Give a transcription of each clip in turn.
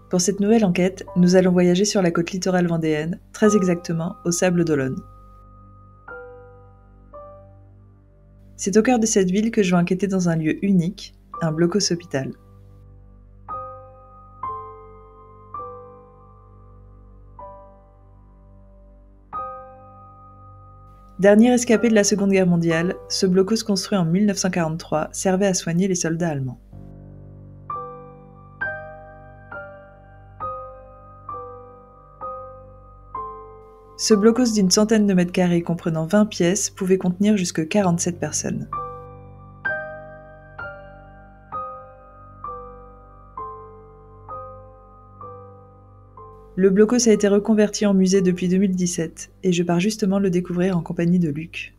Pour cette nouvelle enquête, nous allons voyager sur la côte littorale vendéenne, très exactement aux Sables d'Olonne. C'est au cœur de cette ville que je vais enquêter dans un lieu unique, un blocos hôpital. Dernier escapé de la Seconde Guerre mondiale, ce blocos construit en 1943 servait à soigner les soldats allemands. Ce blocos d'une centaine de mètres carrés comprenant 20 pièces pouvait contenir jusque 47 personnes. Le blocos a été reconverti en musée depuis 2017 et je pars justement le découvrir en compagnie de Luc.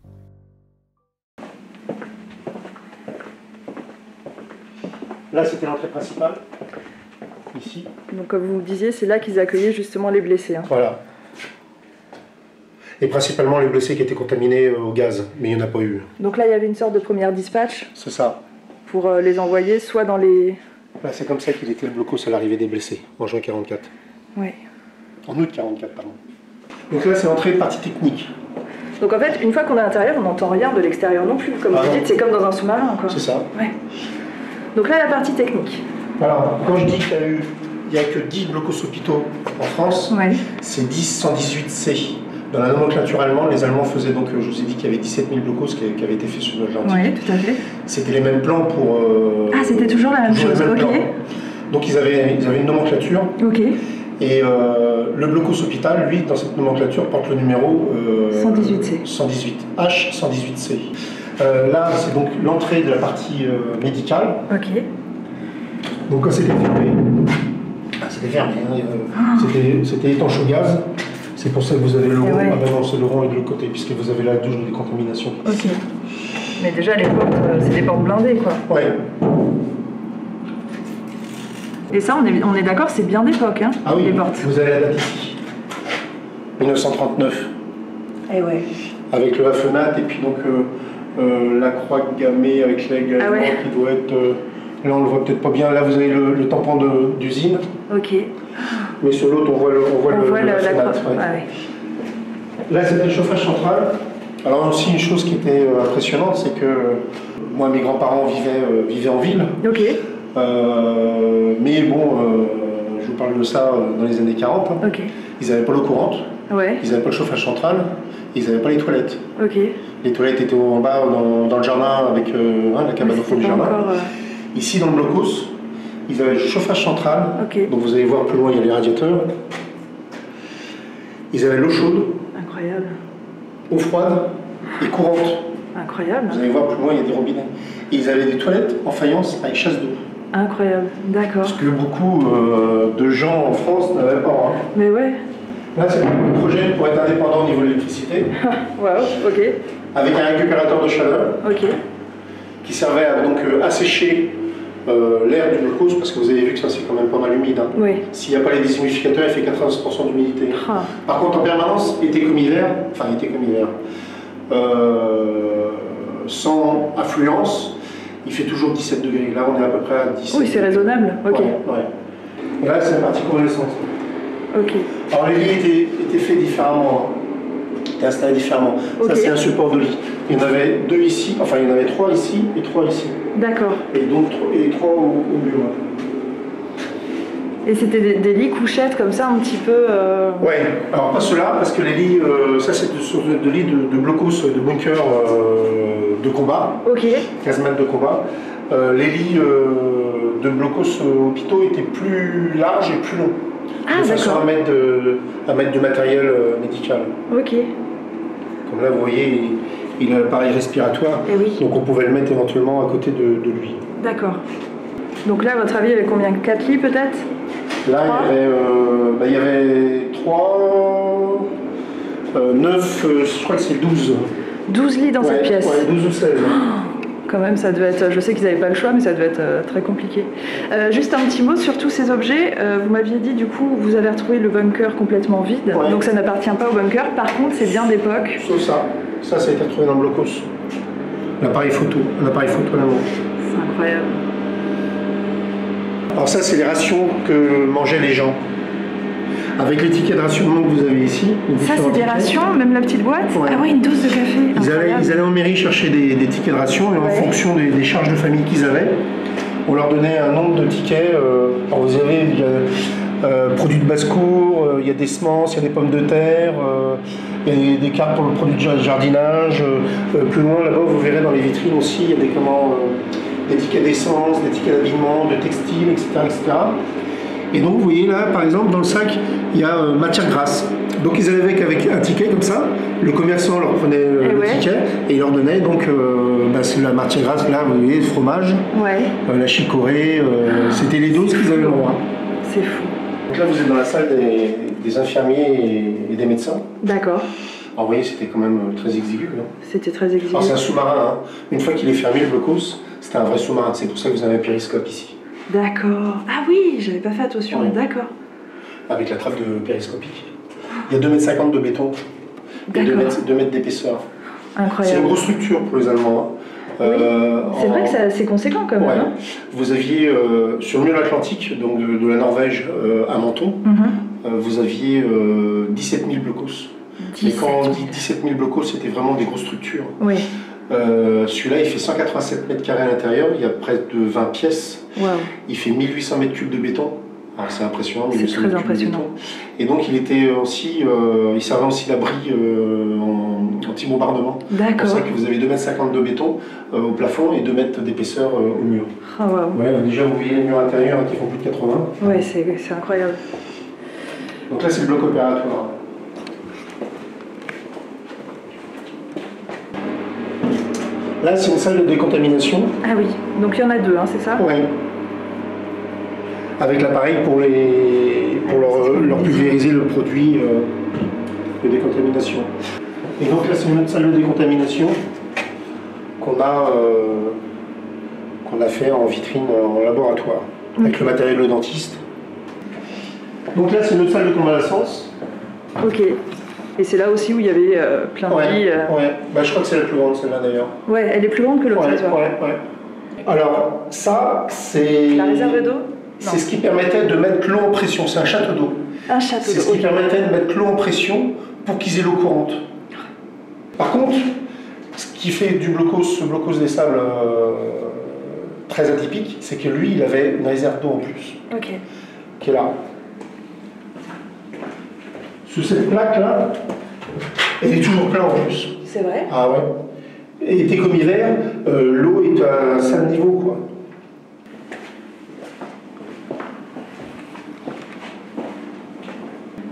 Là, c'était l'entrée principale, ici. Donc comme vous me disiez, c'est là qu'ils accueillaient justement les blessés. Hein. Voilà. Et principalement les blessés qui étaient contaminés au gaz, mais il n'y en a pas eu. Donc là, il y avait une sorte de première dispatch. C'est ça. Pour les envoyer soit dans les... Là, c'est comme ça qu'il était le blocos à l'arrivée des blessés, en juin 44. Oui. En août 44, pardon. Donc là, c'est l'entrée de partie technique. Donc en fait, une fois qu'on est à l'intérieur, on n'entend rien de l'extérieur non plus. Comme vous dites, c'est comme dans un sous-marin, quoi. C'est ça. Ouais. Donc là, la partie technique. Alors, quand je dis qu'il n'y a que 10 blocos hôpitaux en France, ouais. C'est 10 118C. Dans la nomenclature allemande, les Allemands faisaient donc, je vous ai dit qu'il y avait 17 000 blocos qui avaient été faits sur l'Atlantique. Oui, tout à fait. C'était les mêmes plans pour... Ah, c'était toujours la même chose, ok. Plans. Donc ils avaient une nomenclature. Ok. Et le blocos hôpital, lui, dans cette nomenclature, porte le numéro 118C. 118, H118C. Là, c'est donc l'entrée de la partie médicale. Ok. Donc quand c'était fermé, c'était étanche au gaz. C'est pour ça que vous avez le rond. Ouais. Ah ben non, c'est le rond et de l'autre côté, puisque vous avez la douche de décontamination. Ok. Mais déjà, les portes, c'est des portes blindées, quoi. Ouais. Et ça, on est d'accord, c'est bien d'époque, hein, ah oui, les portes. Vous avez la date ici. 1939. Eh ouais. Avec le Hafenat et puis donc la croix gammée avec l'aigle qui doit être... là, on le voit peut-être pas bien. Là, vous avez le tampon d'usine. Ok. Mais sur l'autre, on voit le Hafenat. croix. Ouais. Ah ouais. Là, c'était le chauffage central. Alors aussi, une chose qui était impressionnante, c'est que moi, mes grands-parents vivaient en ville. Ok. Mais bon, je vous parle de ça dans les années 40. Ok. Ils n'avaient pas l'eau courante, ouais. Ils n'avaient pas le chauffage central, ils n'avaient pas les toilettes. Ok. Les toilettes étaient en bas dans le jardin avec la cabane au fond du jardin. Encore, Ici, dans le blocos, ils avaient le chauffage central. Okay. Donc vous allez voir plus loin, il y a les radiateurs. Ils avaient l'eau chaude. Incroyable. Eau froide et courante. Incroyable. Vous allez voir plus loin, il y a des robinets. Et ils avaient des toilettes en faïence avec chasse d'eau. Incroyable, d'accord. Ce que beaucoup de gens en France n'avaient pas. Hein. Mais ouais. Là, c'est le projet pour être indépendant au niveau de l'électricité. Waouh, ok. Avec un récupérateur de chaleur. Ok. Qui servait à donc assécher l'air du blocos, parce que vous avez vu que ça c'est quand même pas mal humide. Hein. Oui. S'il n'y a pas les déshumidificateurs, il fait 90% d'humidité. Ah. Par contre, en permanence, été comme hiver, sans affluence, il fait toujours 17 degrés. Là, on est à peu près à 17. Oui, c'est raisonnable. Ok. Ouais. Et là, c'est la partie convalescente. Ok. Alors, les lits étaient faits différemment. Étaient installés différemment. Okay. Ça, c'est un support de lit. Il y en avait 2 ici, enfin, il y en avait 3 ici et 3 ici. D'accord. Et donc, 3 au bureau. Et c'était des lits couchettes comme ça, un petit peu... Ouais, alors pas ceux-là, parce que les lits, ça c'est de lits de blocos, de bunkers de combat, ok. Casemates de combat. Les lits de blocos hôpitaux étaient plus larges et plus longs. Ah, de façon à mettre du matériel médical. Ok. Comme là, vous voyez, il a l'appareil respiratoire, oui. Donc on pouvait le mettre éventuellement à côté de lui. D'accord. Donc là, à votre avis, il y avait combien? 4 lits peut-être? Là, il y avait 3, 9, je crois que c'est 12. 12 lits dans cette pièce? Ouais, 12 ou 16. Quand même, ça devait être... Je sais qu'ils n'avaient pas le choix, mais ça devait être très compliqué. Juste un petit mot sur tous ces objets. Vous m'aviez dit, du coup, vous avez retrouvé le bunker complètement vide. Ouais. Donc ça n'appartient pas au bunker. Par contre, c'est bien d'époque. Sauf ça. Ça a été retrouvé dans le blocos. L'appareil photo à la main. C'est incroyable. Alors ça, c'est les rations que mangeaient les gens. Avec les tickets de rationnement que vous avez ici. Ça, c'est des rations, même la petite boîte? Ouais. Ah ouais, une dose de café. Ils allaient en mairie chercher des tickets de ration et en fonction des charges de famille qu'ils avaient, on leur donnait un nombre de tickets. Alors vous avez produits de basse-cour, il y a des semences, il y a des pommes de terre, il y a des cartes pour le produit de jardinage. Plus loin, là-bas, vous verrez dans les vitrines aussi, il y a des tickets d'essence, des tickets d'habillement, de textile, etc., etc. Et donc, vous voyez là, par exemple, dans le sac, il y a matière grasse. Donc, ils arrivaient avec un ticket comme ça. Le commerçant leur prenait le ticket et il leur donnait donc la matière grasse, là, vous voyez, le fromage, la chicorée. C'était les doses qu'ils avaient le droit. C'est fou. Donc là, vous êtes dans la salle des infirmiers et des médecins. D'accord. Alors, vous voyez, c'était quand même très exigu. C'était très exigu. Alors, c'est un sous-marin. Hein. Une fois qu'il est fermé, le blocos, c'était un vrai sous-marin. C'est pour ça que vous avez un périscope ici. D'accord. Ah oui, j'avais pas fait attention. Oui. D'accord. Avec la trappe de périscopique. Il y a 2,50 m de béton et 2 mètres d'épaisseur. Incroyable. C'est une grosse structure pour les Allemands. Hein. C'est vrai que c'est assez conséquent quand même. Hein. Vous aviez sur le mur atlantique, donc de la Norvège à Menton, vous aviez 17 000 blocos. Et quand on dit 17 000 blocos, c'était vraiment des grosses structures. Oui. Celui-là, il fait 187 mètres carrés à l'intérieur, il y a près de 20 pièces. Wow. Il fait 1800 mètres cubes de béton. C'est impressionnant. C'est très impressionnant. Et donc, il était aussi, il servait aussi d'abri anti-bombardement. D'accord. C'est pour ça que vous avez 2,50 m de béton au plafond et 2 mètres d'épaisseur au mur. Oh, wow. Déjà, vous voyez les murs intérieurs qui font plus de 80. Oui, c'est incroyable. Donc là, c'est le bloc opératoire. Là, c'est une salle de décontamination. Ah oui, donc il y en a 2, hein, c'est ça? Oui. Avec l'appareil pour leur pulvériser le produit de décontamination. Et donc là, c'est une autre salle de décontamination qu'on a fait en vitrine en laboratoire, avec le matériel de dentiste. Donc là, c'est une autre salle de convalescence. Ok. Et c'est là aussi où il y avait plein de lits. Bah, je crois que c'est la plus grande, celle-là d'ailleurs. Ouais, elle est plus grande que l'autre. Alors, ça, c'est... La réserve d'eau? C'est ce qui permettait de mettre l'eau en pression. C'est un château d'eau. Un château d'eau. C'est ce qui permettait de mettre l'eau en pression pour qu'ils aient l'eau courante. Par contre, ce qui fait ce blocos des sables très atypique, c'est que lui, il avait une réserve d'eau en plus. Ok. Qui est là. Sous cette plaque-là, elle est toujours pleine en plus. C'est vrai? Ah ouais. Et été comme hiver, l'eau est à un certain niveau, quoi.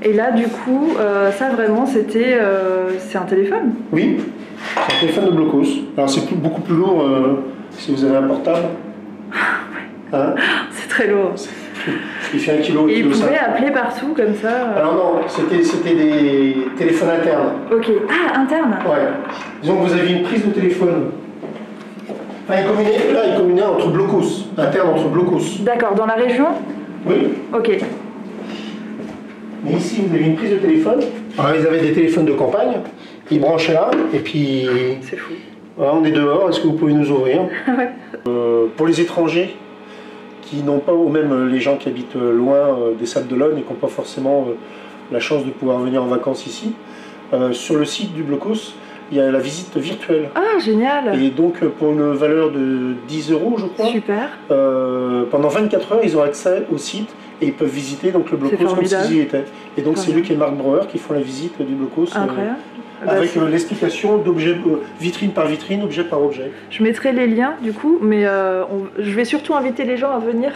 Et là, du coup, ça vraiment, c'est un téléphone? Oui, c'est un téléphone de blocos. Alors c'est beaucoup plus lourd si vous avez un portable. Hein? C'est très lourd. Il fait 1 kg. Et il pouvait appeler partout comme ça? Alors non, c'était des téléphones internes. Ok. Ah, interne? Ouais. Disons que vous aviez une prise de téléphone. Enfin, il communait entre blocos, interne entre blocos. D'accord, dans la région? Oui. Ok. Mais ici, vous avez une prise de téléphone. Alors, ils avaient des téléphones de campagne. Ils branchaient là, et puis... C'est fou. Voilà, on est dehors, est-ce que vous pouvez nous ouvrir? Ouais. Pour les étrangers, qui n'ont pas, ou même les gens qui habitent loin des Sables d'Olonne et qui n'ont pas forcément la chance de pouvoir venir en vacances ici, sur le site du Blocos, il y a la visite virtuelle. Ah, génial! Et donc, pour une valeur de 10 €, je crois. Super. Pendant 24 heures, ils ont accès au site et ils peuvent visiter donc, le Blocos comme s'ils y étaient. Et donc, c'est Luc et Marc Breuer qui font la visite du Blocos. Incroyable. Avec l'explication d'objet, vitrine par vitrine, objet par objet. Je mettrai les liens du coup, mais je vais surtout inviter les gens à venir.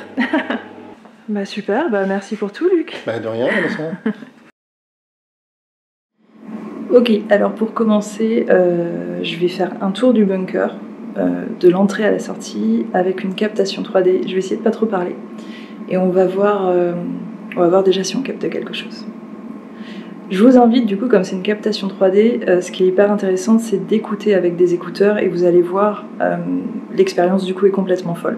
Bah super, bah merci pour tout Luc. Bah de rien, Vanessa. Ok, alors pour commencer, je vais faire un tour du bunker, de l'entrée à la sortie, avec une captation 3D. Je vais essayer de pas trop parler. Et on va voir déjà si on capte quelque chose. Je vous invite, du coup, comme c'est une captation 3D, ce qui est hyper intéressant, c'est d'écouter avec des écouteurs et vous allez voir, l'expérience du coup est complètement folle.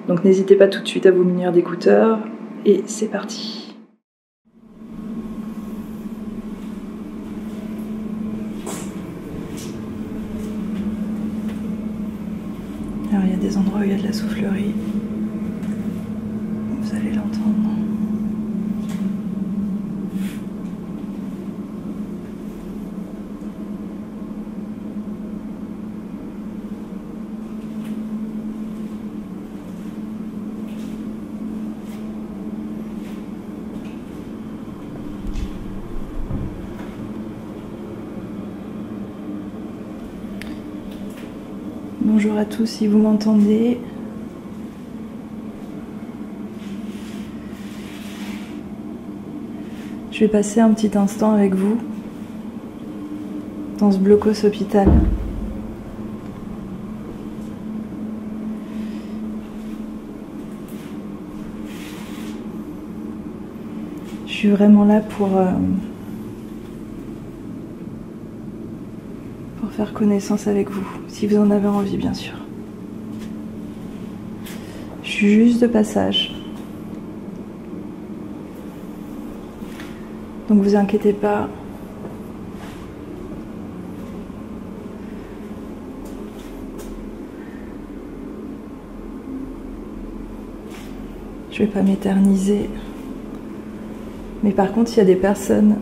Donc n'hésitez pas tout de suite à vous munir d'écouteurs et c'est parti. Alors il y a des endroits où il y a de la soufflerie. Vous Bonjour à tous, si vous m'entendez. Je vais passer un petit instant avec vous dans ce blocos hôpital. Je suis vraiment là pour faire connaissance avec vous, si vous en avez envie bien sûr. Je suis juste de passage. Donc vous inquiétez pas. Je vais pas m'éterniser. Mais par contre, s'il y a des personnes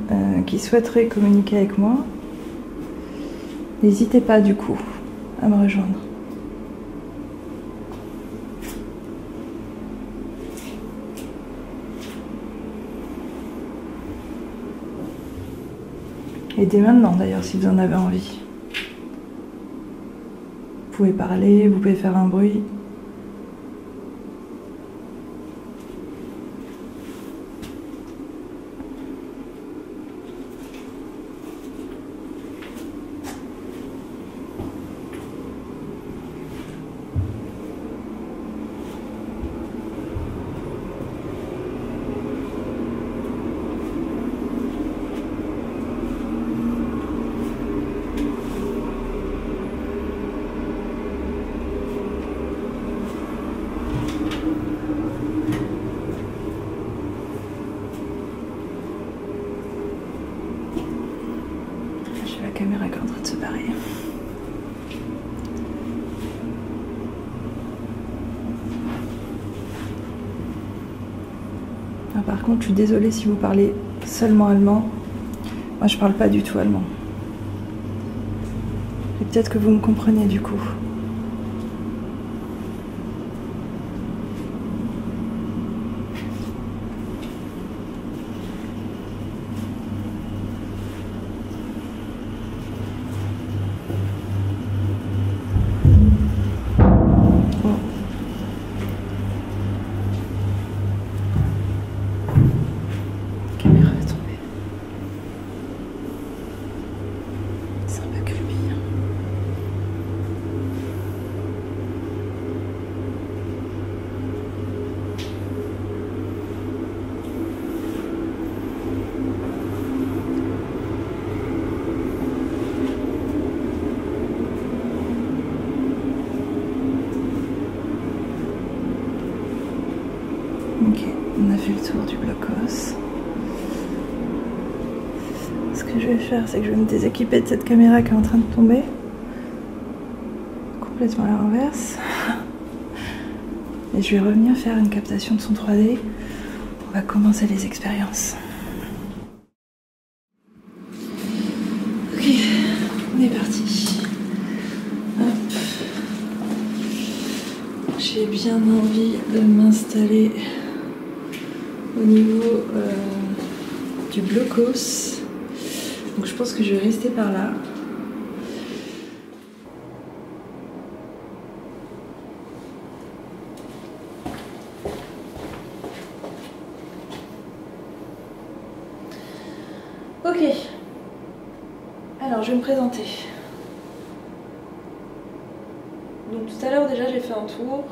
qui souhaiteraient communiquer avec moi, n'hésitez pas du coup à me rejoindre. Et dès maintenant d'ailleurs, si vous en avez envie. Vous pouvez parler, vous pouvez faire un bruit. La caméra qui est en train de se barrer. Ah, par contre, je suis désolée si vous parlez seulement allemand. Moi, je parle pas du tout allemand. Et peut-être que vous me comprenez du coup. Ok, on a fait le tour du blocos. Ce que je vais faire, c'est que je vais me déséquiper de cette caméra qui est en train de tomber. Complètement à l'inverse. Et je vais revenir faire une captation de son 3D. On va commencer les expériences. Ok, on est parti. Hop. J'ai bien envie de m'installer au niveau du blocos. Donc je pense que je vais rester par là. Ok. Alors je vais me présenter. Donc tout à l'heure déjà j'ai fait un tour.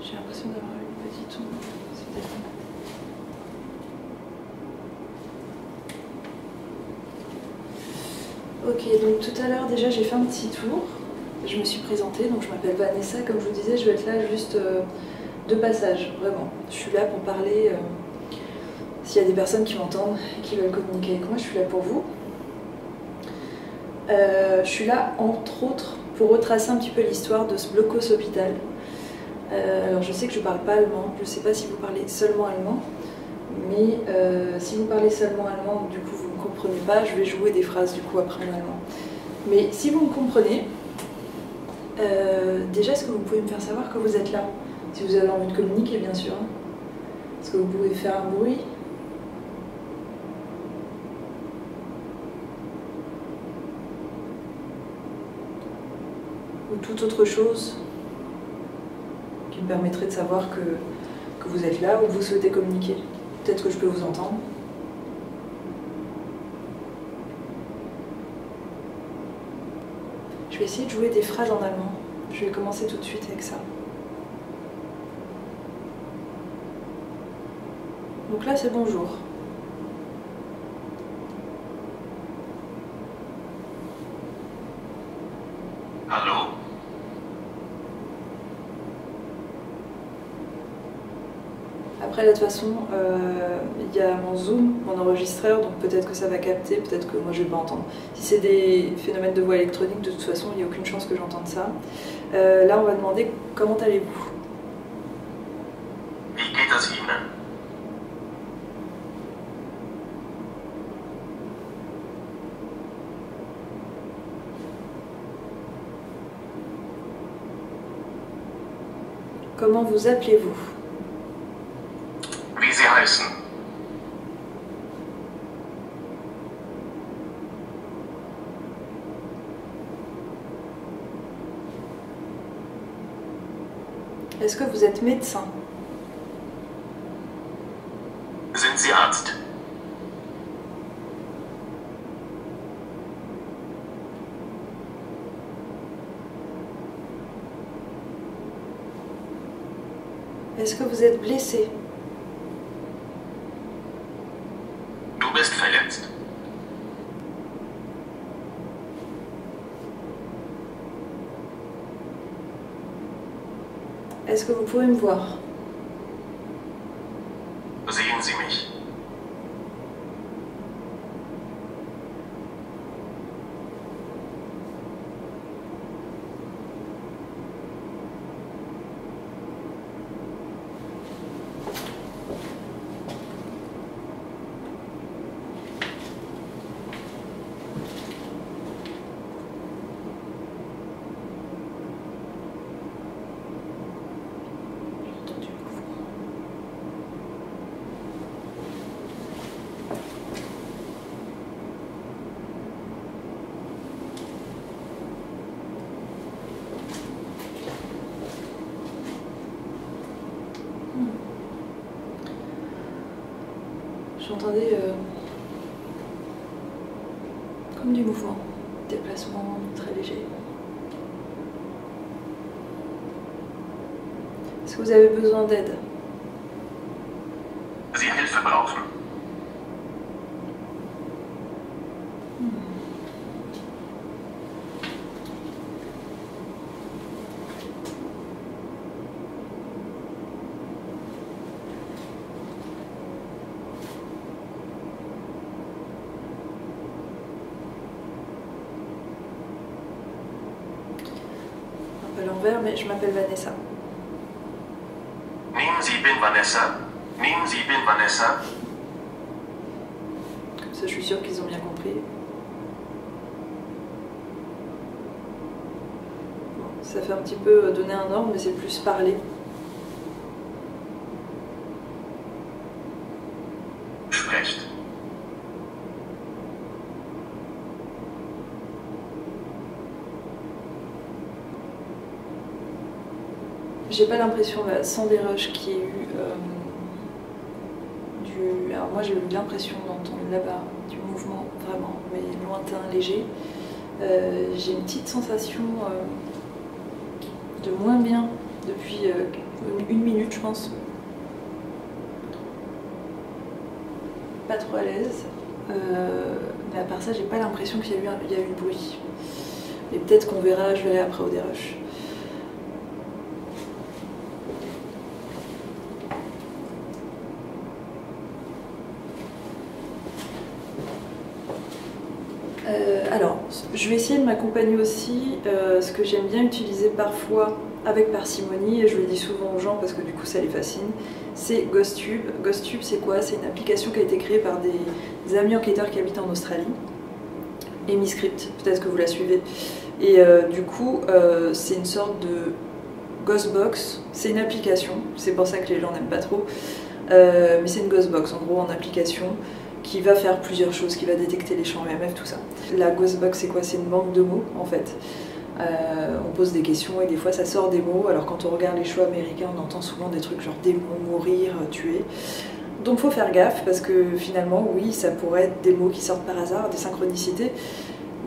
J'ai l'impression d'avoir une petite ombre. C'est peut-être bon. Ok, donc tout à l'heure déjà j'ai fait un petit tour. Je me suis présentée, donc je m'appelle Vanessa. Comme je vous disais, je vais être là juste de passage, vraiment. Je suis là pour parler. S'il y a des personnes qui m'entendent et qui veulent communiquer avec moi, je suis là pour vous. Je suis là entre autres pour retracer un petit peu l'histoire de ce blocos hôpital. Alors je sais que je parle pas allemand, je sais pas si vous parlez seulement allemand, mais si vous parlez seulement allemand, du coup vous ne comprenez pas, je vais jouer des phrases du coup après en allemand. Mais si vous me comprenez, déjà est-ce que vous pouvez me faire savoir que vous êtes là? Si vous avez envie de communiquer bien sûr. Hein. Est-ce que vous pouvez faire un bruit? ou toute autre chose qui me permettrait de savoir que vous êtes là ou que vous souhaitez communiquer. Peut-être que je peux vous entendre. Je vais essayer de jouer des phrases en allemand. Je vais commencer tout de suite avec ça. Donc là, c'est bonjour. Hallo? Après, de toute façon, il y a mon zoom, mon enregistreur, donc peut-être que ça va capter, peut-être que moi je vais pas entendre. Si c'est des phénomènes de voix électronique, de toute façon, il n'y a aucune chance que j'entende ça. Là, on va demander comment allez-vous. Wie geht es Ihnen? Comment vous appelez-vous? Wie Sie heißen? Est-ce que vous êtes médecin? Sind Sie Arzt? Est-ce que vous êtes blessé? Du bist verletzt. Est-ce que vous pouvez me voir? Sehen Sie mich? J'entendais comme du mouvement, déplacement très léger. Est-ce que vous avez besoin d'aide? Sie Hilfe brauchen? Un peu à l'envers, mais je m'appelle Vanessa. Nehmen Sie bin Vanessa? Nehmen Sie bin Vanessa? Comme ça, je suis sûre qu'ils ont bien compris. Bon, ça fait un petit peu donner un ordre, mais c'est plus parler. Sprecht. J'ai pas l'impression, sans des rushs, qu'il y ait eu du... Alors moi j'ai eu l'impression d'entendre là-bas du mouvement vraiment, mais lointain, léger. J'ai une petite sensation de moins bien depuis une minute, je pense. Pas trop à l'aise. Mais à part ça, j'ai pas l'impression qu'il y a eu du bruit. Et peut-être qu'on verra, je verrai après au dérush. Alors, je vais essayer de m'accompagner aussi. Ce que j'aime bien utiliser parfois avec parcimonie, et je le dis souvent aux gens parce que du coup ça les fascine, c'est GhostTube. GhostTube, c'est quoi? C'est une application qui a été créée par des amis enquêteurs qui habitent en Australie. EmiScript, peut-être que vous la suivez. Et du coup, c'est une sorte de Ghostbox. C'est une application, c'est pour ça que les gens n'aiment pas trop. Mais c'est une Ghostbox, en gros, en application, qui va faire plusieurs choses, qui va détecter les champs EMF, tout ça. La Ghostbox, c'est quoi? C'est une banque de mots, en fait. On pose des questions et des fois ça sort des mots. Alors quand on regarde les shows américains, on entend souvent des trucs genre démon, mourir, tuer. Donc faut faire gaffe parce que finalement, oui, ça pourrait être des mots qui sortent par hasard, des synchronicités.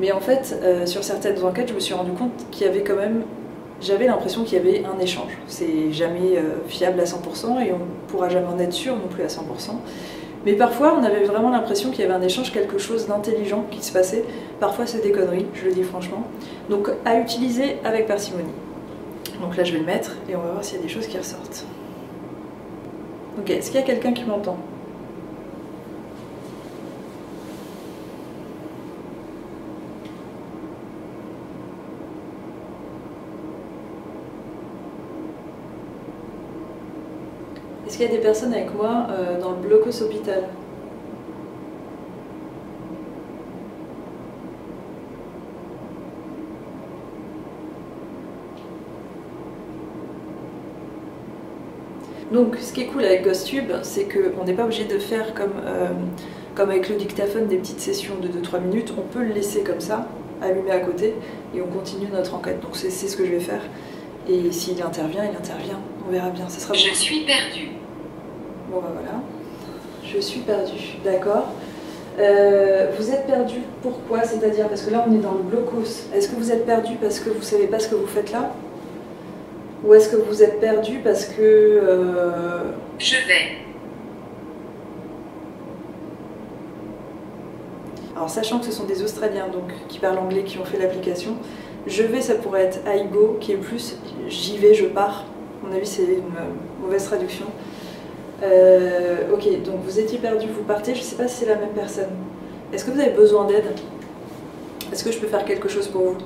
Mais en fait, sur certaines enquêtes, je me suis rendu compte qu'il y avait quand même... J'avais l'impression qu'il y avait un échange. C'est jamais fiable à 100% et on ne pourra jamais en être sûr non plus à 100%. Mais parfois, on avait vraiment l'impression qu'il y avait un échange, quelque chose d'intelligent qui se passait. Parfois, c'est des conneries, je le dis franchement. Donc, à utiliser avec parcimonie. Donc là, je vais le mettre et on va voir s'il y a des choses qui ressortent. Ok, est-ce qu'il y a quelqu'un qui m'entend ? Est-ce qu'il y a des personnes avec moi dans le blocos hôpital ? Donc, ce qui est cool avec GhostTube, c'est qu'on n'est pas obligé de faire comme avec le dictaphone des petites sessions de 2-3 minutes. On peut le laisser comme ça, allumé à côté, et on continue notre enquête. Donc c'est ce que je vais faire. Et s'il intervient, il intervient. On verra bien. Ça sera bon. Je suis perdue. Bon bah voilà. Je suis perdue. D'accord. Vous êtes perdu pourquoi? C'est-à-dire, parce que là on est dans le blocos. Est-ce que vous êtes perdu parce que vous ne savez pas ce que vous faites là? Ou est-ce que vous êtes perdu parce que... Je vais. Alors sachant que ce sont des Australiens donc, qui parlent anglais qui ont fait l'application, je vais ça pourrait être I go qui est plus j'y vais, je pars. À mon avis c'est une mauvaise traduction. Ok, donc vous étiez perdu, vous partez, je ne sais pas si c'est la même personne. Est-ce que vous avez besoin d'aide? Est-ce que je peux faire quelque chose pour vous?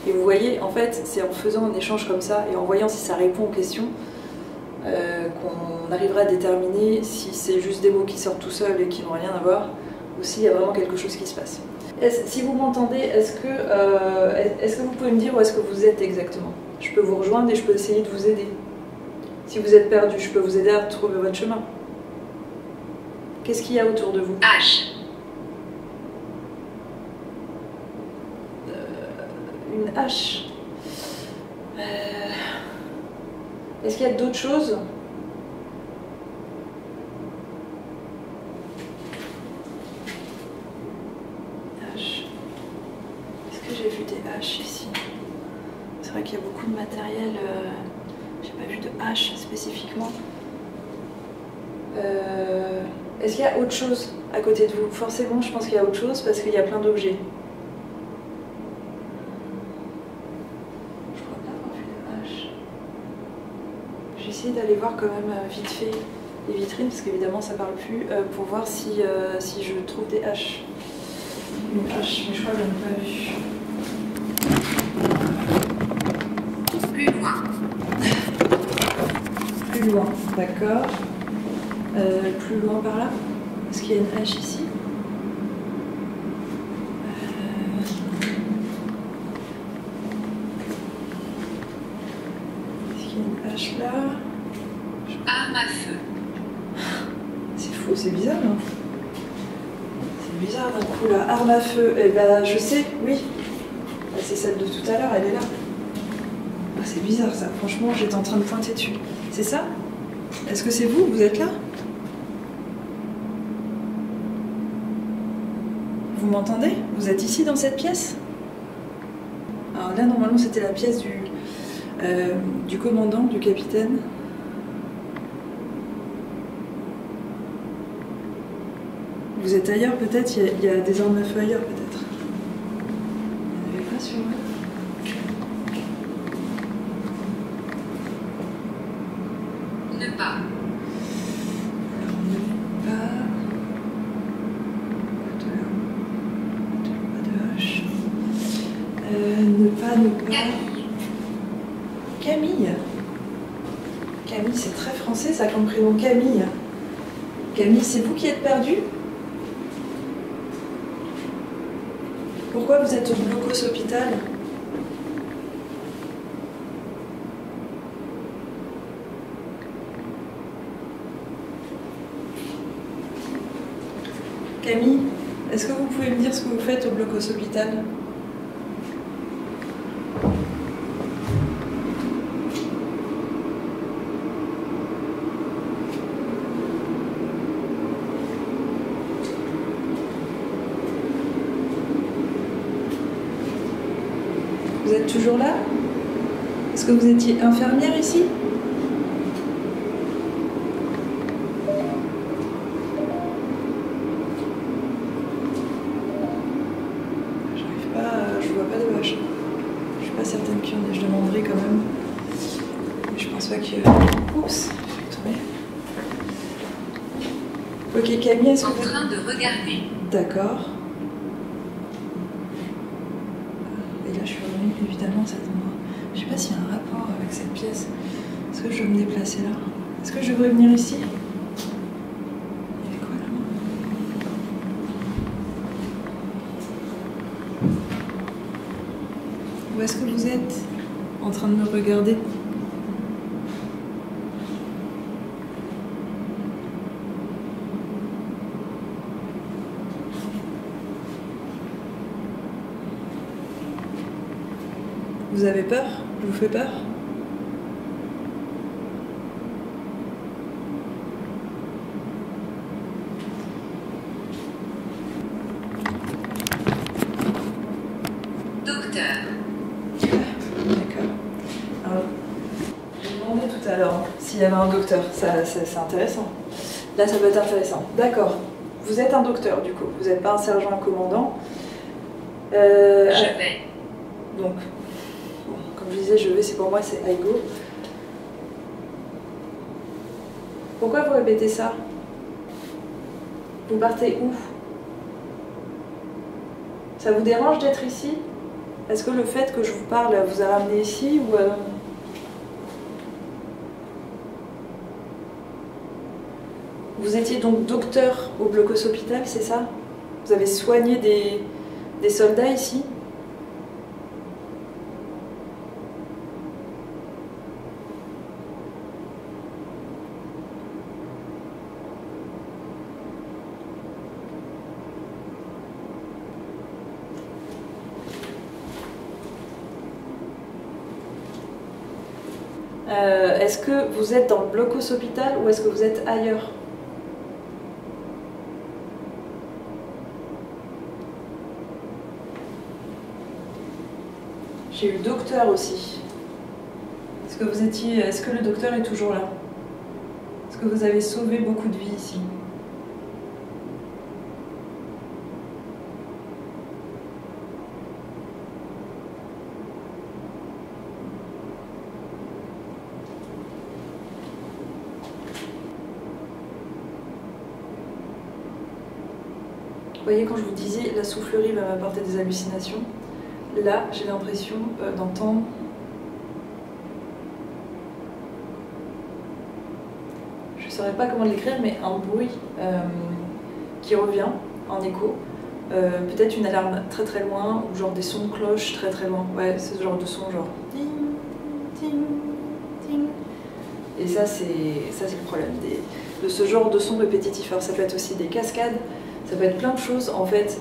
Et vous voyez, en fait, c'est en faisant un échange comme ça et en voyant si ça répond aux questions qu'on arrivera à déterminer si c'est juste des mots qui sortent tout seuls et qui n'ont rien à voir ou s'il y a vraiment quelque chose qui se passe. Si vous m'entendez, est-ce que vous pouvez me dire où est-ce que vous êtes exactement? Je peux vous rejoindre et je peux essayer de vous aider. Si vous êtes perdu, je peux vous aider à trouver votre chemin. Qu'est-ce qu'il y a autour de vous? H. Une hache. Est-ce qu'il y a d'autres choses? Hache. Est-ce que j'ai vu des haches ici? C'est vrai qu'il y a beaucoup de matériel. J'ai pas vu de hache spécifiquement. Est-ce qu'il y a autre chose à côté de vous? Forcément, je pense qu'il y a autre chose parce qu'il y a plein d'objets. J'ai essayé d'aller voir quand même vite fait les vitrines, parce qu'évidemment ça parle plus, pour voir si je trouve des haches. Une hache, mais je crois que je n'ai pas vu. Plus loin. Plus loin, d'accord. Plus loin par là. Est-ce qu'il y a une hache ici? Est-ce qu'il y a une hache là? Arme à feu. C'est fou, c'est bizarre, hein. C'est bizarre d'un coup là. Arme à feu, eh ben je sais, oui. C'est celle de tout à l'heure, elle est là. Ah, c'est bizarre ça, franchement j'étais en train de pointer dessus. C'est ça? Est-ce que c'est vous? Vous êtes là? Vous m'entendez? Vous êtes ici dans cette pièce? Alors là normalement c'était la pièce du commandant, du capitaine. Vous êtes ailleurs peut-être? Il y a des armes à feu ailleurs peut-être? Il n'y en avait pas sur moi? Ne pas. Alors ne pas... Pas de hache. Ne pas... Camille. Camille, c'est très français ça comme prénom, Camille. Camille, c'est vous qui êtes perdue? Pourquoi vous êtes au blocos hôpital? Camille, Est-ce que vous pouvez me dire ce que vous faites au Blocos Hôpital? Vous êtes toujours là? Est-ce que vous étiez infirmière ici? J'arrive pas, je vois pas de vache. Je suis pas certaine qu'il y en ait, je demanderai quand même. Mais je pense pas que... Oups, je vais tomber. Ok, Camille, est-ce que En vous... train de regarder. D'accord. Et là, je suis revenue évidemment cet endroit. Je sais pas s'il y a un rapport avec cette pièce. Est-ce que je veux me déplacer là? Est-ce que je devrais venir ici? Il y avait quoi là? Où est-ce que vous êtes? En train de me regarder? Vous avez peur? Je vous fais peur? Docteur. D'accord. Alors, j'ai demandé tout à l'heure s'il y avait un docteur. C'est intéressant. Là, ça peut être intéressant. D'accord. Vous êtes un docteur, du coup. Vous n'êtes pas un sergent commandant. Je vais. Donc, bon, comme je disais, je vais, c'est pour moi, c'est I go. Pourquoi vous répétez ça? Vous partez où? Ça vous dérange d'être ici? Est-ce que le fait que je vous parle vous a ramené ici ou Vous étiez donc docteur au Blocos Hôpital, c'est ça? Vous avez soigné des soldats ici? Est-ce que vous êtes dans le Blocos Hôpital ou est-ce que vous êtes ailleurs? J'ai eu docteur aussi. Est-ce que le docteur est toujours là? Est-ce que vous avez sauvé beaucoup de vies ici? Vous voyez, quand je vous disais la soufflerie va m'apporter des hallucinations, là j'ai l'impression d'entendre je ne saurais pas comment l'écrire, mais un bruit qui revient en écho. Peut-être une alarme très très loin, ou genre des sons de cloche très très loin. Ouais, c'est ce genre de son, genre ting, ting, ting. Et ça c'est le problème de ce genre de son répétitif. Alors ça peut être aussi des cascades, ça peut être plein de choses en fait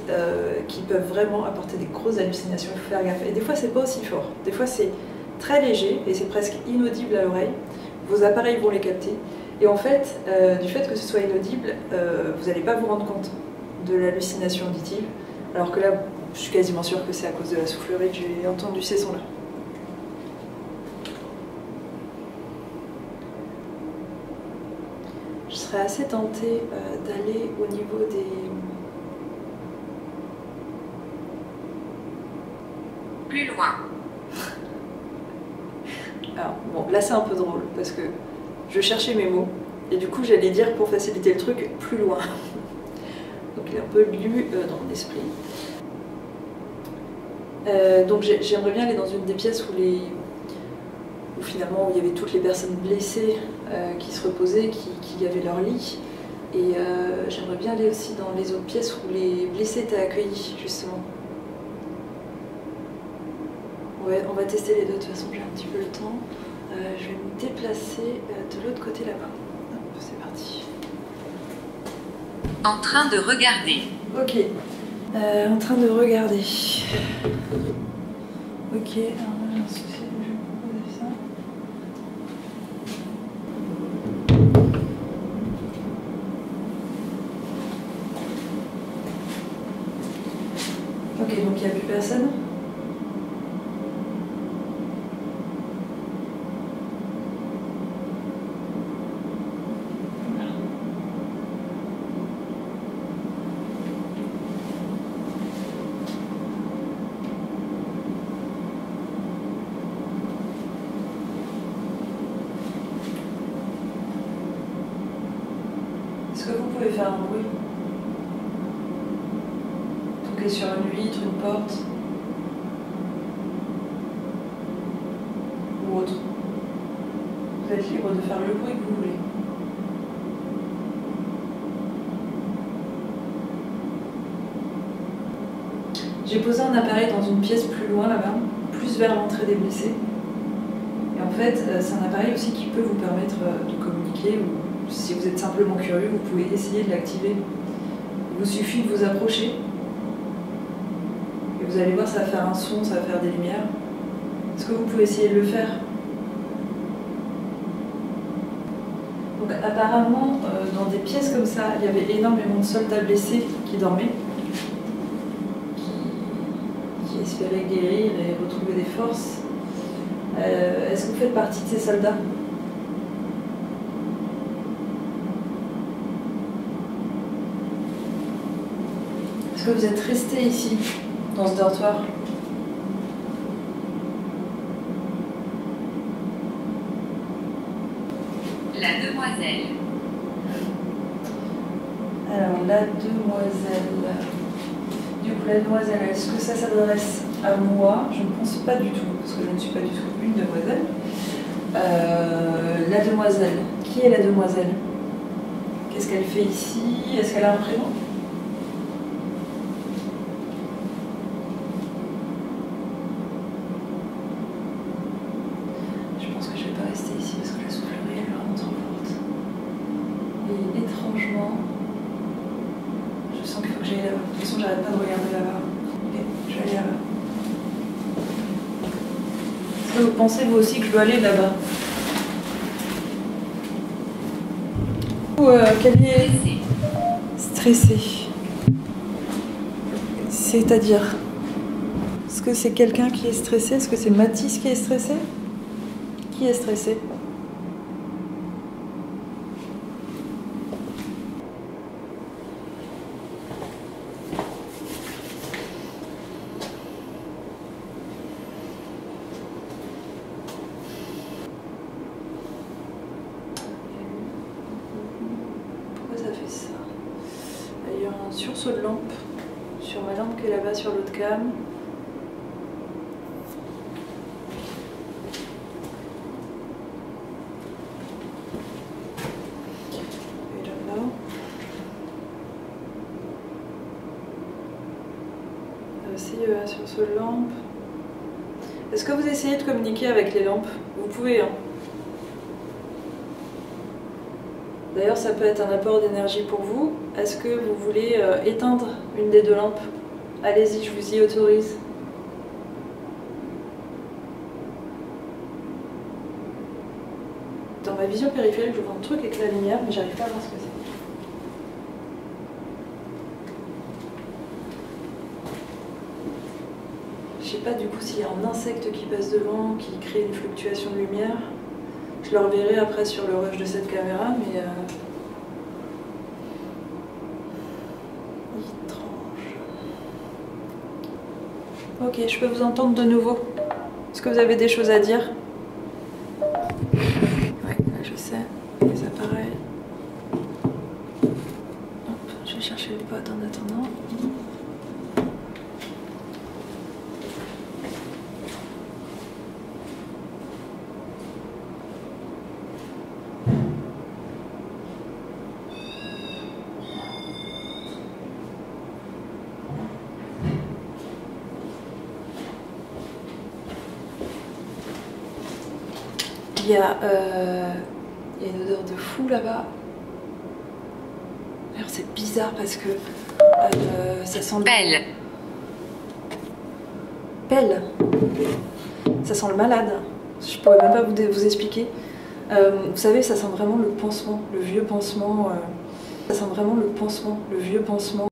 qui peuvent vraiment apporter des grosses hallucinations, il faut faire gaffe. Et des fois c'est pas aussi fort, des fois c'est très léger et c'est presque inaudible à l'oreille. Vos appareils vont les capter. Et en fait, du fait que ce soit inaudible, vous n'allez pas vous rendre compte de l'hallucination auditive. Alors que là, je suis quasiment sûre que c'est à cause de la soufflerie que j'ai entendu ces sons-là. Je serais assez tentée d'aller au niveau des... Plus loin. Alors, bon, là c'est un peu drôle, parce que je cherchais mes mots, et du coup j'allais dire pour faciliter le truc, plus loin. Donc il est un peu lu dans mon esprit. Donc j'aimerais bien aller dans une des pièces où finalement où il y avait toutes les personnes blessées qui se reposaient, qui avaient leur lit. Et j'aimerais bien aller aussi dans les autres pièces où les blessés étaient accueillis, justement. Ouais, on va tester les deux, de toute façon j'ai un petit peu le temps. Je vais me déplacer de l'autre côté là-bas. C'est parti. En train de regarder. Ok, En train de regarder. Ok, alors là j'ai un souci, je vais proposer ça. Ok, donc il n'y a plus personne. Est-ce que vous pouvez faire un bruit? Toquer sur une vitre, une porte ou autre. Vous êtes libre de faire le bruit que vous voulez. J'ai posé un appareil dans une pièce plus loin là-bas, plus vers l'entrée des blessés. Et en fait, c'est un appareil aussi qui peut vous permettre de communiquer ou si vous êtes simplement curieux, vous pouvez essayer de l'activer. Il vous suffit de vous approcher. Et vous allez voir, ça va faire un son, ça va faire des lumières. Est-ce que vous pouvez essayer de le faire? Donc apparemment, dans des pièces comme ça, il y avait énormément de soldats blessés qui dormaient, qui espéraient guérir et retrouver des forces. Est-ce que vous faites partie de ces soldats? Est-ce que vous êtes resté ici, dans ce dortoir? La demoiselle. Alors, la demoiselle. Du coup, la demoiselle, est-ce que ça s'adresse à moi? Je ne pense pas du tout, parce que je ne suis pas du tout une demoiselle. La demoiselle. Qui est la demoiselle? Qu'est-ce qu'elle fait ici? Est-ce qu'elle a un prénom? Je pense que je ne vais pas rester ici parce que la soufflerie est vraiment trop forte. Et étrangement, je sens qu'il faut que j'aille là-bas. De toute façon, j'arrête pas de regarder là-bas. Ok, je vais aller là-bas. Est-ce que vous pensez vous aussi que je dois aller là-bas? Camille est stressée. C'est-à-dire? Est-ce que c'est quelqu'un qui est stressé? Est-ce que c'est Mathis qui est stressé? Qui est stressé? Pourquoi ça fait ça? Il y a un sursaut de lampe sur ma lampe qui est là-bas sur l'autre cam. Aussi un sursaut de lampe. Est-ce que vous essayez de communiquer avec les lampes? Vous pouvez, hein. D'ailleurs, ça peut être un apport d'énergie pour vous. Est-ce que vous voulez éteindre une des deux lampes? Allez-y, je vous y autorise. Dans ma vision périphérique, je vois un truc avec la lumière, mais j'arrive pas à voir ce que c'est. Je sais pas du coup s'il y a un insecte qui passe devant, qui crée une fluctuation de lumière. Je le reverrai après sur le rush de cette caméra, mais étrange. Ok, je peux vous entendre de nouveau. Est-ce que vous avez des choses à dire? Ouais, là je sais, les appareils. Hop, je vais chercher le pote en attendant. Il y a une odeur de fou là-bas. D'ailleurs c'est bizarre parce que Ça sent le... Pelle. Pelle. Ça sent le malade. Je pourrais même pas vous expliquer. Vous savez, ça sent vraiment le pansement, le vieux pansement. Ça sent vraiment le pansement, le vieux pansement.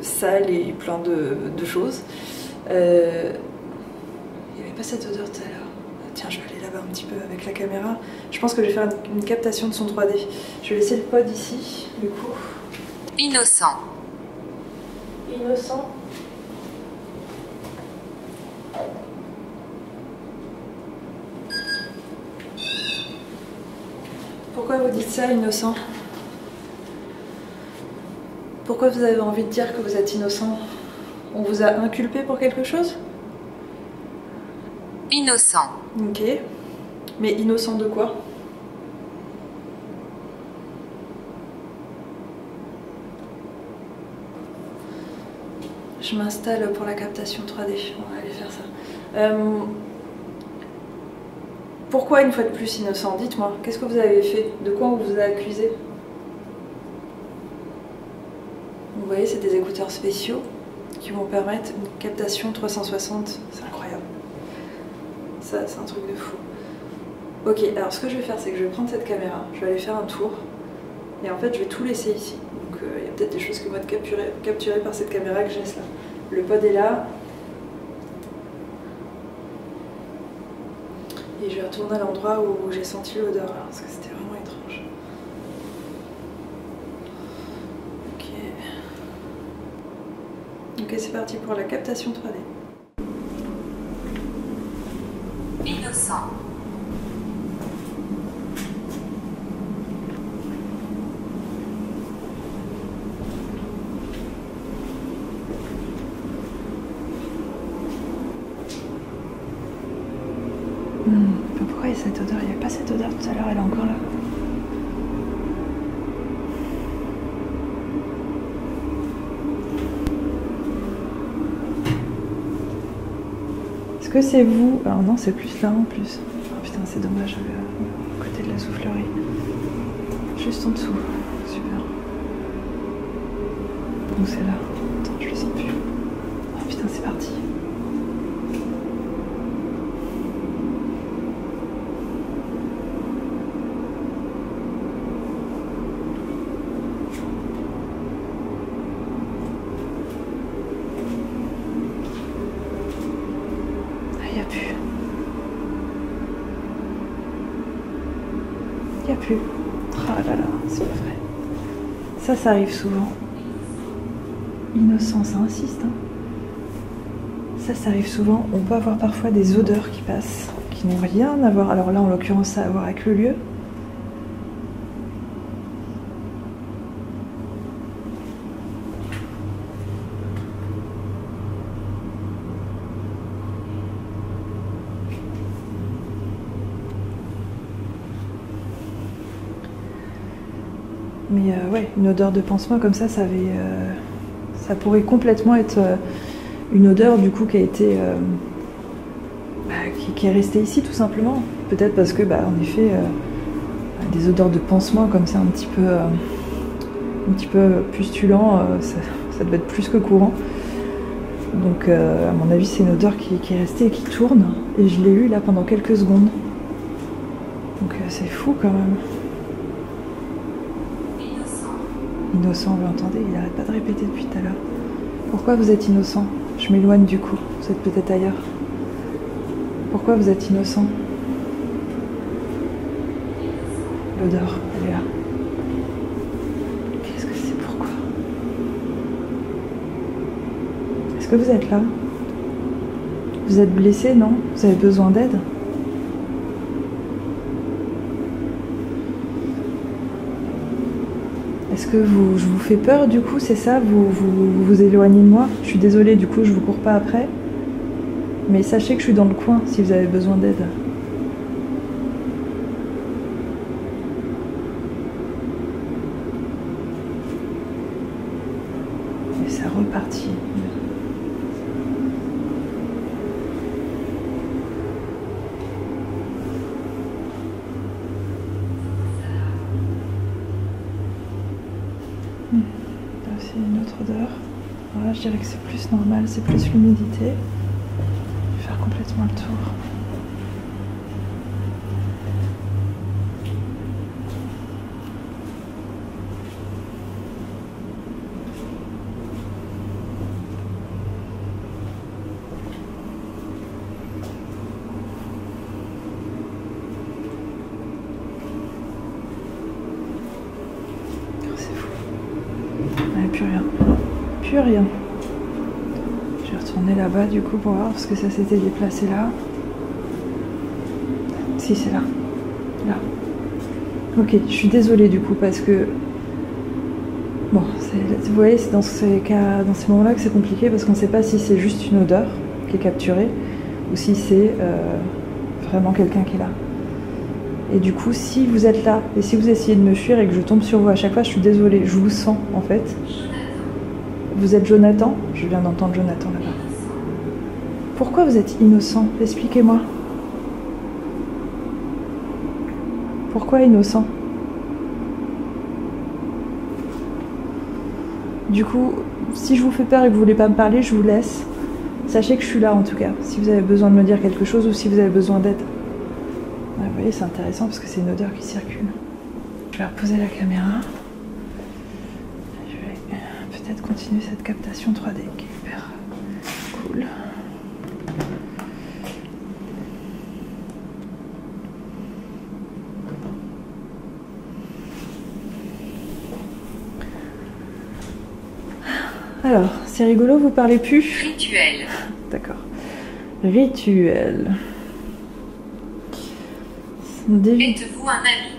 Sale et plein de choses. Il n'y avait pas cette odeur tout à l'heure. Tiens, je vais aller là-bas un petit peu avec la caméra. Je pense que je vais faire une captation de son 3D. Je vais laisser le pod ici, du coup. Innocent. Innocent. Pourquoi vous dites ça, innocent? Pourquoi vous avez envie de dire que vous êtes innocent? On vous a inculpé pour quelque chose? Innocent. Ok. Mais innocent de quoi? Je m'installe pour la captation 3D. On va aller faire ça. Pourquoi une fois de plus innocent? Dites-moi, qu'est-ce que vous avez fait? De quoi on vous a accusé? Vous voyez, c'est des écouteurs spéciaux qui vont permettre une captation 360. C'est incroyable. Ça, c'est un truc de fou. Ok, alors ce que je vais faire, c'est que je vais prendre cette caméra, je vais aller faire un tour, et en fait, je vais tout laisser ici. Donc, il y a peut-être des choses qui vont être capturées par cette caméra que je laisse là. Le pod est là. Et je vais retourner à l'endroit où j'ai senti l'odeur, parce que c'était vraiment étrange. Ok, c'est parti pour la captation 3D. Innocent. Pourquoi il y a cette odeur? Il n'y avait pas cette odeur tout à l'heure, elle est encore là. Est-ce que c'est vous? Alors non, c'est plus là en plus. Oh putain, c'est dommage, à côté de la soufflerie. Juste en dessous. Super. Donc c'est là. Attends, je le sens plus. Oh putain, c'est parti. Il n'y a plus. Il n'y a plus. Ah là là, c'est pas vrai. Ça arrive souvent. Innocent, ça insiste. Hein. Ça arrive souvent. On peut avoir parfois des odeurs qui passent, qui n'ont rien à voir. Alors là, en l'occurrence, ça a à voir avec le lieu. Mais ouais, une odeur de pansement comme ça, ça pourrait complètement être une odeur du coup qui a été, qui est restée ici tout simplement. Peut-être parce que, en effet, des odeurs de pansement comme ça, un petit peu pustulant, ça doit être plus que courant. Donc, à mon avis, c'est une odeur qui est restée et qui tourne. Et je l'ai eue là pendant quelques secondes. Donc, c'est fou quand même. Innocent, vous l'entendez, il n'arrête pas de répéter depuis tout à l'heure. Pourquoi vous êtes innocent? Je m'éloigne du coup, vous êtes peut-être ailleurs. Pourquoi vous êtes innocent? L'odeur, elle est là. Qu'est-ce que c'est? Pourquoi? Est-ce que vous êtes là? Vous êtes blessé, non? Vous avez besoin d'aide? Est-ce que je vous fais peur du coup, c'est ça? Vous éloignez de moi? Je suis désolée, du coup je vous cours pas après. Mais sachez que je suis dans le coin si vous avez besoin d'aide. Et ça repartit. c'est une autre odeur. Voilà, je dirais que c'est plus normal, c'est plus l'humidité. Je vais faire complètement le tour. Plus rien. Plus rien. Je vais retourner là-bas du coup pour voir parce que ça s'était déplacé là. Si, c'est là. Là. Ok, je suis désolée du coup parce que... Bon, vous voyez, c'est dans ces cas, dans ces moments-là que c'est compliqué parce qu'on ne sait pas si c'est juste une odeur qui est capturée ou si c'est vraiment quelqu'un qui est là. Et du coup, si vous êtes là et si vous essayez de me fuir et que je tombe sur vous à chaque fois, je suis désolée, je vous sens en fait. Vous êtes Jonathan? Je viens d'entendre Jonathan là-bas. Pourquoi vous êtes innocent? Expliquez-moi. Pourquoi innocent? Du coup, si je vous fais peur et que vous voulez pas me parler, je vous laisse. Sachez que je suis là en tout cas, si vous avez besoin de me dire quelque chose ou si vous avez besoin d'aide. Ouais, vous voyez, c'est intéressant parce que c'est une odeur qui circule. Je vais reposer la caméra. Je vais peut-être continuer cette captation 3D qui est hyper cool. Alors, c'est rigolo, vous parlez plus? Rituel. D'accord. Rituel. Êtes-vous un ami?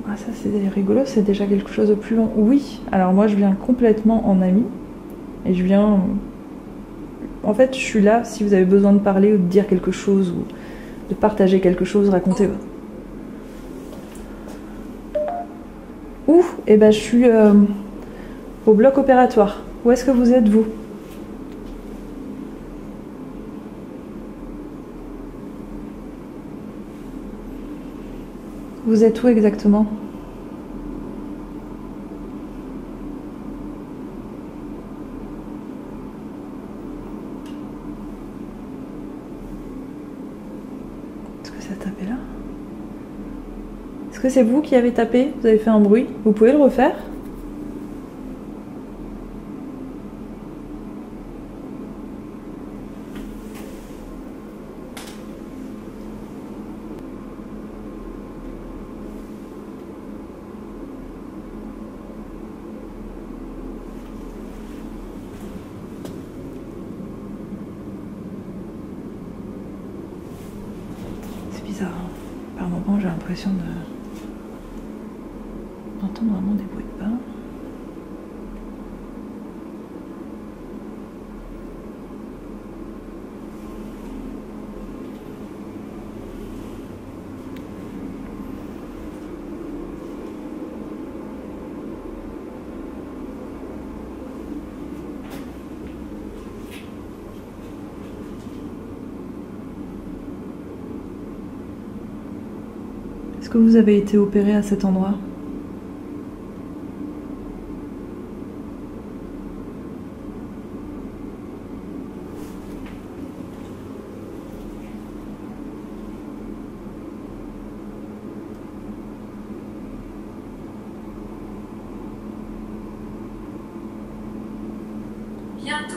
Ah, ça c'est rigolo, c'est déjà quelque chose de plus long. Oui, alors moi je viens complètement en ami. Et je viens... En fait, je suis là si vous avez besoin de parler ou de dire quelque chose ou de partager quelque chose, racontez. Où? Eh ben je suis au bloc opératoire. Où est-ce que vous êtes, vous? Vous êtes où exactement? Est-ce que ça a tapé là? Est-ce que c'est vous qui avez tapé? Vous avez fait un bruit? Vous pouvez le refaire? Bizarre, hein. Par moments j'ai l'impression d'entendre vraiment des bruits de pas. Est-ce que vous avez été opéré à cet endroit? Bientôt.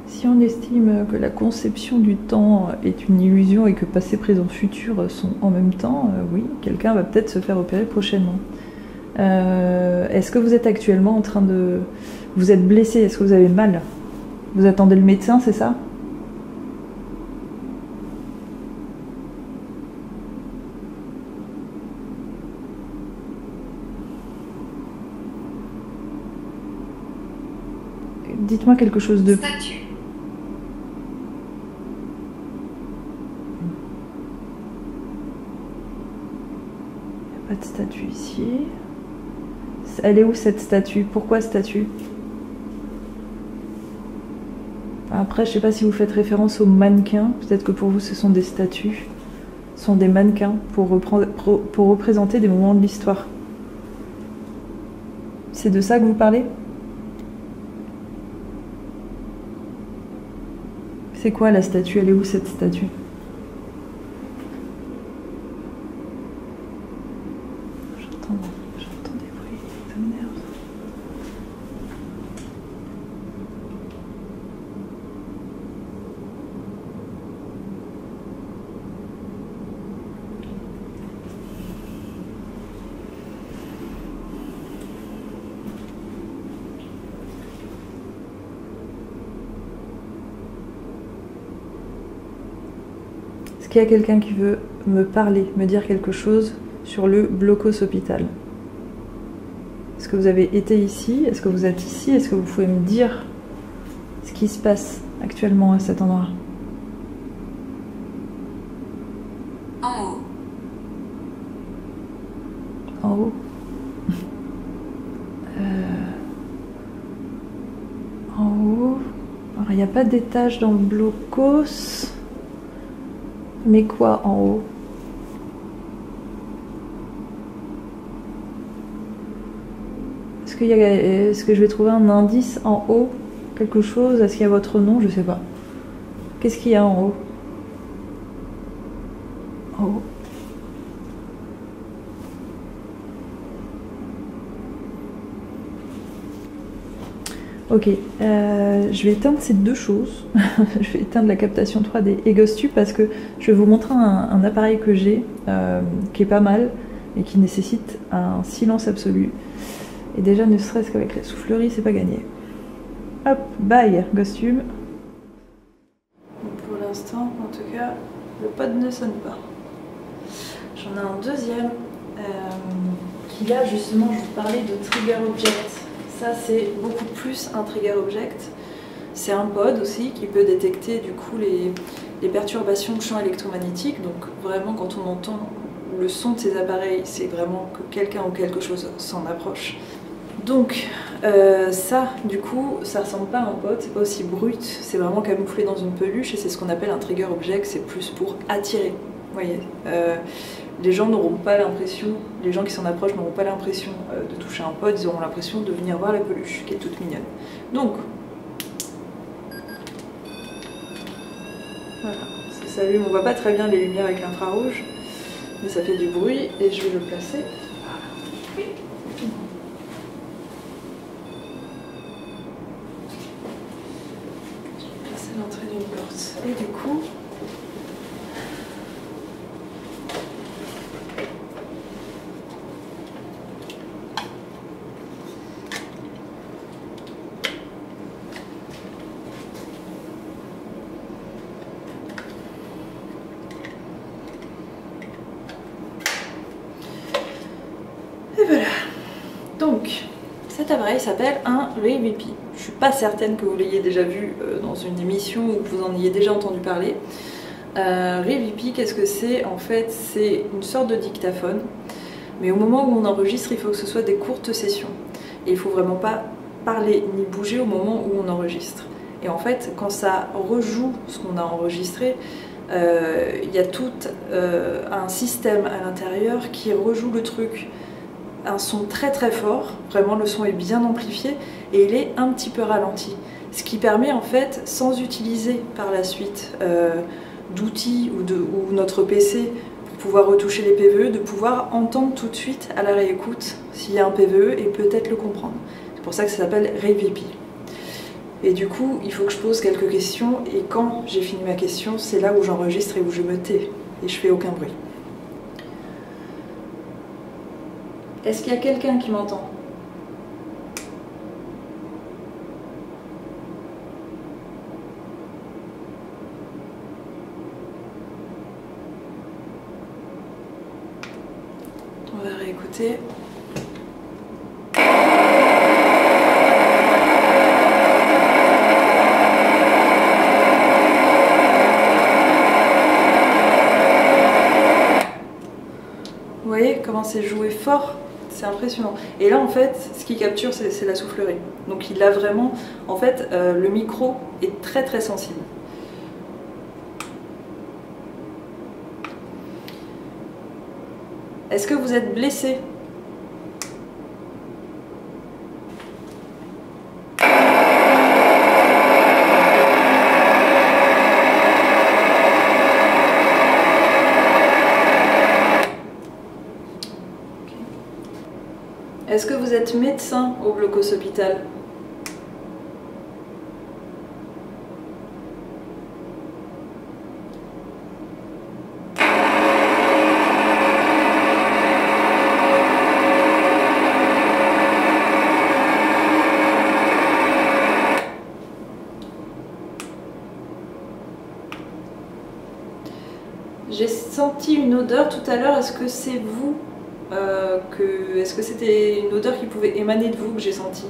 Si on estime que la conception du temps est une illusion et que passé, présent, futur sont en même temps, oui, quelqu'un va peut-être se faire opérer prochainement. Est-ce que vous êtes actuellement en train de... Vous êtes blessé? Est-ce que vous avez mal? Vous attendez le médecin, c'est ça? Dites-moi quelque chose de... Statue. Pas de statue ici. Elle est où cette statue? Pourquoi statue? Après, je sais pas si vous faites référence aux mannequins. Peut-être que pour vous, ce sont des statues. sont des mannequins pour représenter des moments de l'histoire. C'est de ça que vous parlez? C'est quoi la statue? Elle est où cette statue? J'entends des bruits, ça m'énerve. Est-ce qu'il y a quelqu'un qui veut me parler, me dire quelque chose sur le Blocos Hôpital? Est-ce que vous avez été ici? Est-ce que vous êtes ici? Est-ce que vous pouvez me dire ce qui se passe actuellement à cet endroit? En haut. En haut. En haut. Alors, il n'y a pas d'étage dans le Blocos. Mais quoi en haut? Est-ce que je vais trouver un indice en haut? Quelque chose? Est-ce qu'il y a votre nom? Je sais pas. Qu'est-ce qu'il y a en haut? En haut. Ok, je vais éteindre ces deux choses. Je vais éteindre la captation 3D et GhostTube parce que je vais vous montrer un appareil que j'ai qui est pas mal et qui nécessite un silence absolu. Et déjà, ne serait-ce qu'avec la soufflerie, c'est pas gagné. Hop, bye, GhostTube. Pour l'instant, en tout cas, le pod ne sonne pas. J'en ai un deuxième qui là, justement, je vous parlais de trigger object. Ça, c'est beaucoup plus un trigger object. C'est un pod aussi qui peut détecter du coup les perturbations de champ électromagnétique. Donc vraiment, quand on entend le son de ces appareils, c'est vraiment que quelqu'un ou quelque chose s'en approche. Donc ça, du coup, ça ressemble pas à un pod, c'est pas aussi brut, c'est vraiment camouflé dans une peluche et c'est ce qu'on appelle un trigger object, c'est plus pour attirer. Vous voyez, les gens n'auront pas l'impression, les gens qui s'en approchent n'auront pas l'impression de toucher un pod, ils auront l'impression de venir voir la peluche qui est toute mignonne. Donc, voilà, ça s'allume, on voit pas très bien les lumières avec l'infrarouge, mais ça fait du bruit et je vais le placer. Voilà. Je vais placer l'entrée d'une porte. Et du coup, et voilà. Donc, cet appareil s'appelle un RayVP. Je suis pas certaine que vous l'ayez déjà vu dans une émission ou que vous en ayez déjà entendu parler. RayVP, qu'est-ce que c'est? En fait, c'est une sorte de dictaphone, mais au moment où on enregistre, il faut que ce soit des courtes sessions. Et il faut vraiment pas parler ni bouger au moment où on enregistre. Et en fait, quand ça rejoue ce qu'on a enregistré, il y a tout un système à l'intérieur qui rejoue le truc. Un son très très fort, vraiment le son est bien amplifié et il est un petit peu ralenti. Ce qui permet en fait, sans utiliser par la suite d'outils ou notre PC pour pouvoir retoucher les PVE, de pouvoir entendre tout de suite à la réécoute s'il y a un PVE et peut-être le comprendre. C'est pour ça que ça s'appelle RayVP. Et du coup, il faut que je pose quelques questions et quand j'ai fini ma question, c'est là où j'enregistre et où je me tais et je fais aucun bruit. Est-ce qu'il y a quelqu'un qui m'entend? On va réécouter. Vous voyez comment c'est joué fort? C'est impressionnant. Et là, en fait, ce qui capture, c'est la soufflerie. Donc il a vraiment... En fait, le micro est très très sensible. Est-ce que vous êtes blessé? Est-ce que vous êtes médecin au Blocos Hôpital? J'ai senti une odeur tout à l'heure, est-ce que c'est vous est-ce que c'était une odeur qui pouvait émaner de vous que j'ai senti?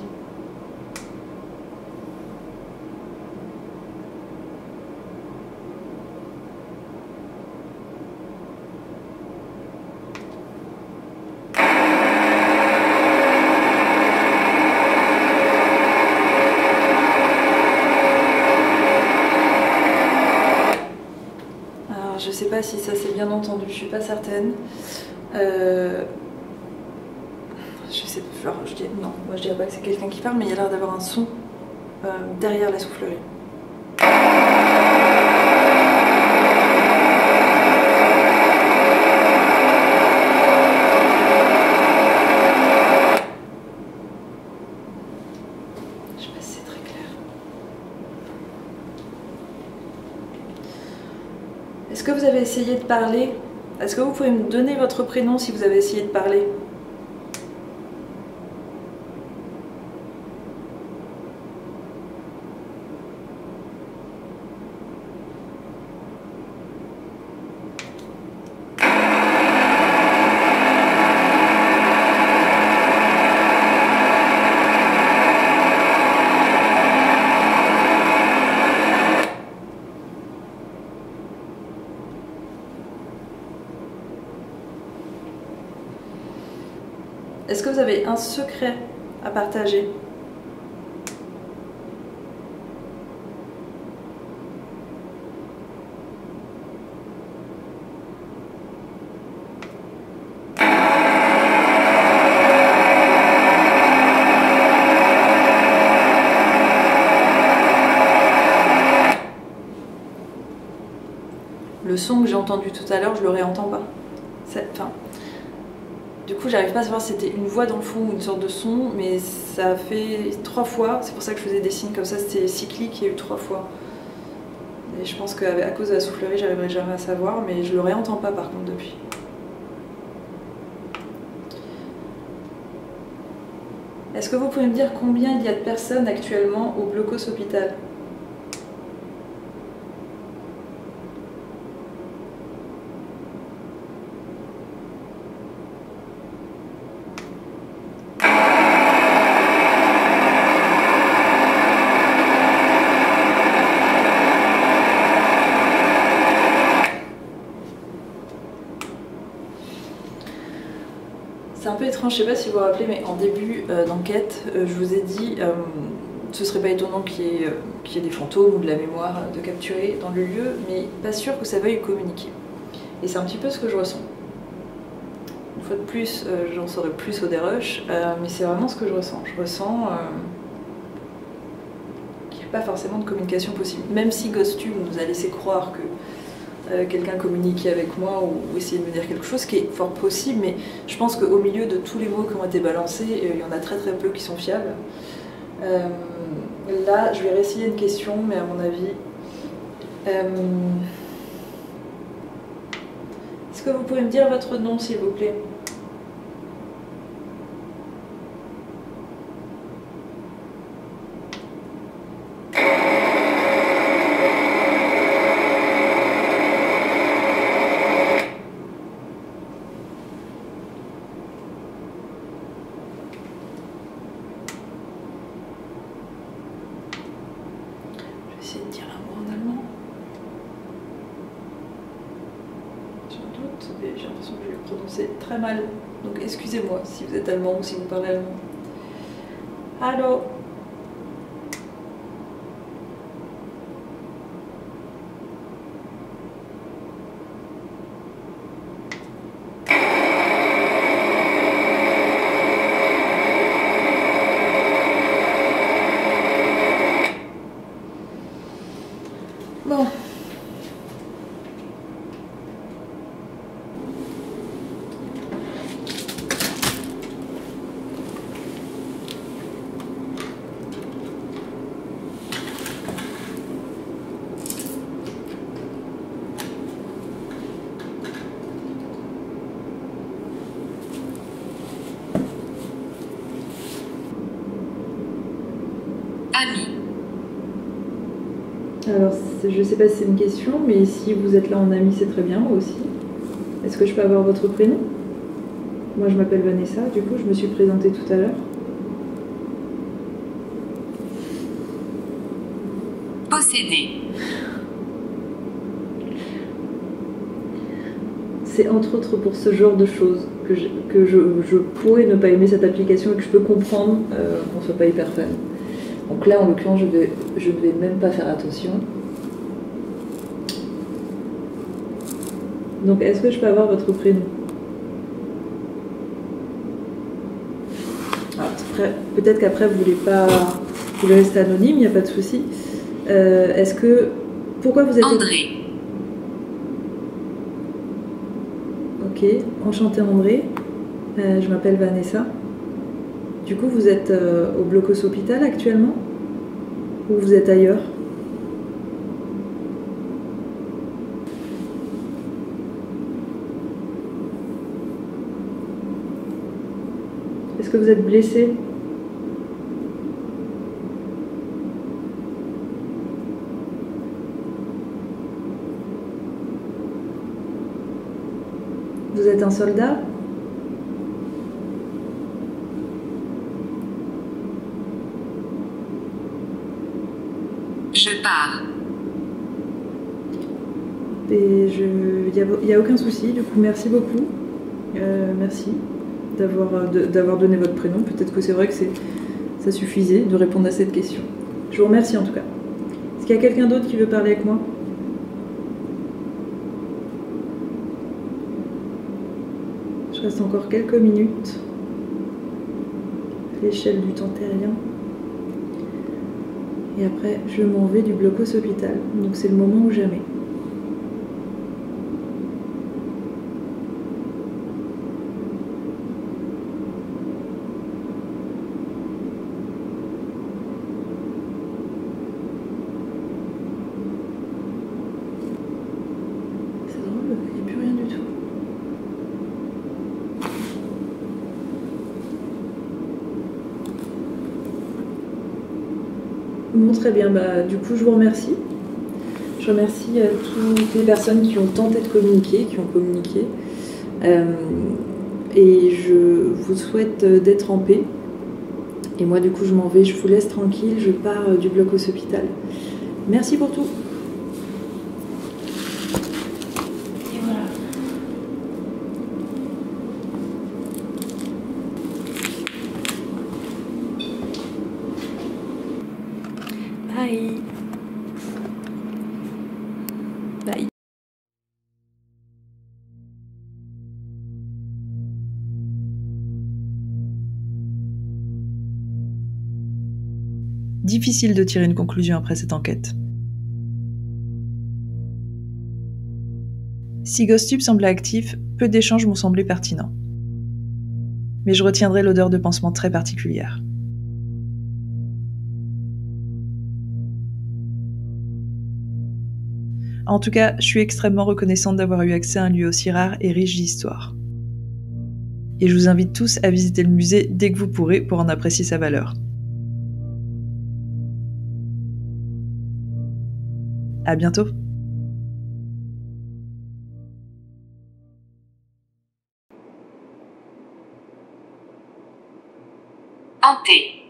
Alors je sais pas si ça s'est bien entendu, je suis pas certaine. Je sais pas, genre, non, moi je dirais pas que c'est quelqu'un qui parle, mais il y a l'air d'avoir un son derrière la soufflerie. Je sais pas si c'est très clair. Est-ce que vous avez essayé de parler? Est-ce que vous pouvez me donner votre prénom si vous avez essayé de parler? Est-ce que vous avez un secret à partager? Le son que j'ai entendu tout à l'heure, je le réentends pas. Enfin, du coup, j'arrive pas à savoir si c'était une voix dans le fond ou une sorte de son, mais ça a fait 3 fois. C'est pour ça que je faisais des signes comme ça, c'était cyclique, il y a eu 3 fois. Et je pense qu'à cause de la soufflerie, j'arriverai jamais à savoir, mais je le réentends pas par contre depuis. Est-ce que vous pouvez me dire combien il y a de personnes actuellement au Blocos Hôpital? C'est un peu étrange, je sais pas si vous vous rappelez, mais en début d'enquête, je vous ai dit ce serait pas étonnant qu'il y ait des fantômes ou de la mémoire de capturer dans le lieu, mais pas sûr que ça veuille communiquer. Et c'est un petit peu ce que je ressens. Une fois de plus, j'en saurai plus au dérush, mais c'est vraiment ce que je ressens. Je ressens qu'il n'y a pas forcément de communication possible. Même si Ghostube nous a laissé croire que quelqu'un communiquait avec moi ou essayait de me dire quelque chose, ce qui est fort possible, mais je pense qu'au milieu de tous les mots qui ont été balancés, il y en a très très peu qui sont fiables. Là, je vais réessayer une question, mais à mon avis... Est-ce que vous pouvez me dire votre nom, s'il vous plaît? Je vais essayer de dire un mot en allemand. J'ai un doute, mais j'ai l'impression que je vais le prononcer très mal. Donc excusez-moi si vous êtes allemand ou si vous parlez allemand. Allô? je sais pas si c'est une question, mais si vous êtes là en ami, c'est très bien, moi aussi. Est-ce que je peux avoir votre prénom? Moi, je m'appelle Vanessa, du coup, je me suis présentée tout à l'heure. Posséder. C'est entre autres pour ce genre de choses que je pourrais ne pas aimer cette application et que je peux comprendre qu'on ne soit pas hyper fan. Donc là, en l'occurrence, je ne vais même pas faire attention. Donc, est-ce que je peux avoir votre prénom? Peut-être qu'après, vous voulez rester anonyme, il n'y a pas de souci. Pourquoi vous êtes... André. Ok, enchantée André. Je m'appelle Vanessa. Du coup, vous êtes au Blocos Hôpital actuellement? Ou vous êtes ailleurs? Est-ce que vous êtes blessé? Vous êtes un soldat? Je pars. Il n'y a aucun souci, du coup, merci beaucoup. Merci d'avoir donné votre prénom. Peut-être que c'est vrai que ça suffisait de répondre à cette question. Je vous remercie en tout cas. Est-ce qu'il y a quelqu'un d'autre qui veut parler avec moi? Je reste encore quelques minutes. L'échelle du temps terrien. Et après, je m'en vais du Blocos Hôpital. Donc c'est le moment ou jamais. C'est drôle, il n'y a plus rien du tout. Bon, très bien, du coup je vous remercie. Je remercie toutes les personnes qui ont tenté de communiquer, qui ont communiqué. Et je vous souhaite d'être en paix. Et moi du coup je m'en vais, je vous laisse tranquille, je pars du Blocos Hôpital. Merci pour tout. Et voilà. Bye. Bye. Difficile de tirer une conclusion après cette enquête. Si GhostTube semblait actif, peu d'échanges m'ont semblé pertinents. Mais je retiendrai l'odeur de pansement très particulière. En tout cas, je suis extrêmement reconnaissante d'avoir eu accès à un lieu aussi rare et riche d'histoire. Et je vous invite tous à visiter le musée dès que vous pourrez pour en apprécier sa valeur. À bientôt! Hanté.